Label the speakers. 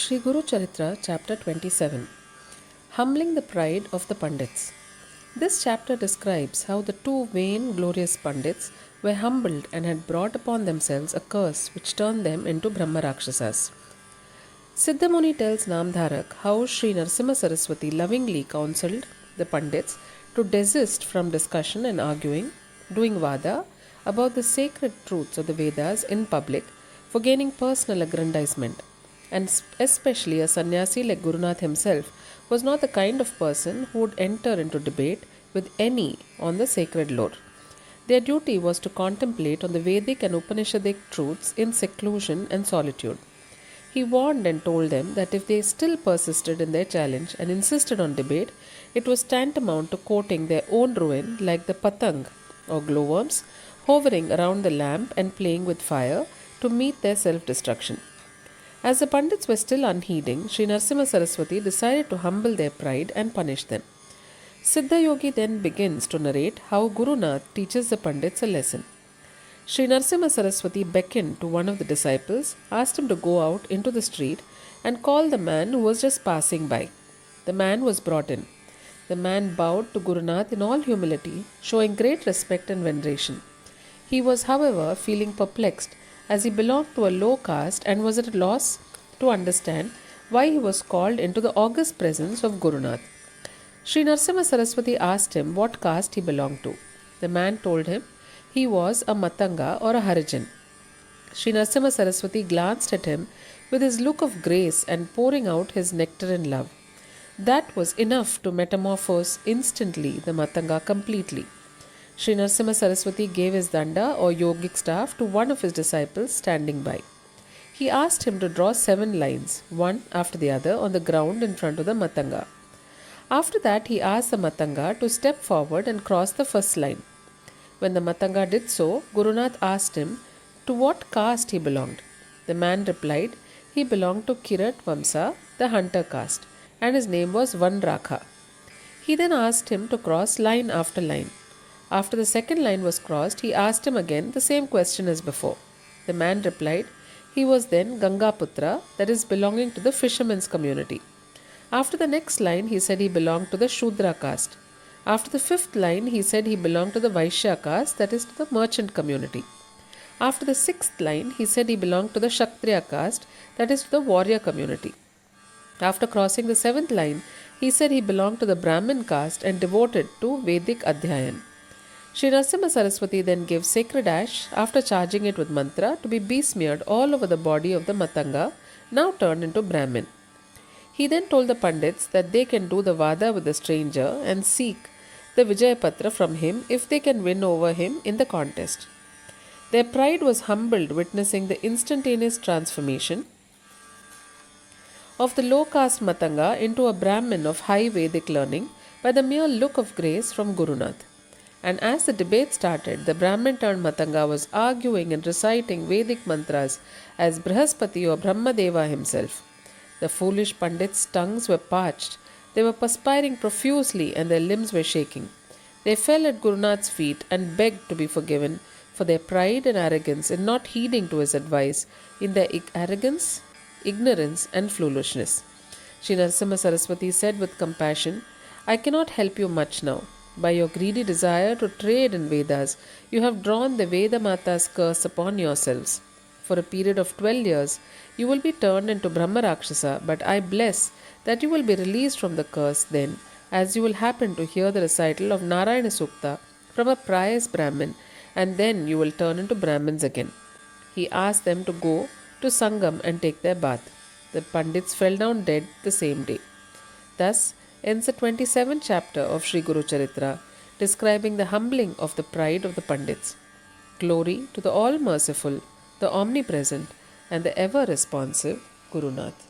Speaker 1: Shri Guru Charitra, Chapter 27. Humbling the Pride of the Pandits. This chapter describes how the two vain, glorious Pandits were humbled and had brought upon themselves a curse which turned them into Brahma Rakshasas. Siddhamuni tells Namdharak how Shri Narsimha Saraswati lovingly counselled the Pandits to desist from discussion and arguing, doing vada about the sacred truths of the Vedas in public for gaining personal aggrandizement. And especially a sannyasi like Gurunath himself was not the kind of person who would enter into debate with any on the sacred lore. Their duty was to contemplate on the Vedic and Upanishadic truths in seclusion and solitude. He warned and told them that if they still persisted in their challenge and insisted on debate, it was tantamount to courting their own ruin like the patang or glowworms hovering around the lamp and playing with fire to meet their self-destruction. As the Pandits were still unheeding, Shri Narsimha Saraswati decided to humble their pride and punish them. Siddha Yogi then begins to narrate how Gurunath teaches the Pandits a lesson. Shri Narsimha Saraswati beckoned to one of the disciples, asked him to go out into the street and call the man who was just passing by. The man was brought in. The man bowed to Gurunath in all humility, showing great respect and veneration. He was, however, feeling perplexed as he belonged to a low caste and was at a loss to understand why he was called into the august presence of Gurunath. Shri Narsimha Saraswati asked him what caste he belonged to. The man told him he was a Matanga or a Harijan. Shri Narsimha Saraswati glanced at him with his look of grace and pouring out his nectarine love. That was enough to metamorphose instantly the Matanga completely. Shri Narsimha Saraswati gave his danda or yogic staff to one of his disciples standing by. He asked him to draw 7 lines, one after the other, on the ground in front of the Matanga. After that, he asked the Matanga to step forward and cross the first line. When the Matanga did so, Gurunath asked him to what caste he belonged. The man replied he belonged to Kirat Vamsa, the hunter caste, and his name was Vanrakha. He then asked him to cross line after line. After the second line was crossed, he asked him again the same question as before. The man replied he was then Gangaputra, that is belonging to the fishermen's community. After the next line, he said he belonged to the Shudra caste. After the 5th line, he said he belonged to the Vaishya caste, that is to the merchant community. After the 6th line, he said he belonged to the Kshatriya caste, that is to the warrior community. After crossing the 7th line, he said he belonged to the Brahmin caste and devoted to Vedic Adhyayan. Shri Narsimha Saraswati then gave sacred ash after charging it with mantra to be besmeared all over the body of the Matanga, now turned into Brahmin. He then told the Pandits that they can do the vada with the stranger and seek the Vijayapatra from him if they can win over him in the contest. Their pride was humbled witnessing the instantaneous transformation of the low caste Matanga into a Brahmin of high Vedic learning by the mere look of grace from Gurunath. And as the debate started, the Brahmin turned Matanga was arguing and reciting Vedic mantras as Brihaspati or Brahmadeva himself. The foolish Pandits' tongues were parched, they were perspiring profusely and their limbs were shaking. They fell at Gurunath's feet and begged to be forgiven for their pride and arrogance in not heeding to his advice, in their arrogance, ignorance and foolishness. Shri Narsimha Saraswati said with compassion, I cannot help you much now. By your greedy desire to trade in Vedas, you have drawn the Veda Mata's curse upon yourselves. For a period of 12 years, you will be turned into Brahma Rakshasa, but I bless that you will be released from the curse then, as you will happen to hear the recital of Narayana Sukta from a pious Brahmin, and then you will turn into Brahmins again. He asked them to go to Sangam and take their bath. The Pandits fell down dead the same day. Thus ends the 27th chapter of Shri Guru Charitra, describing the humbling of the pride of the Pandits. Glory to the all-merciful, the omnipresent, and the ever-responsive Gurunath.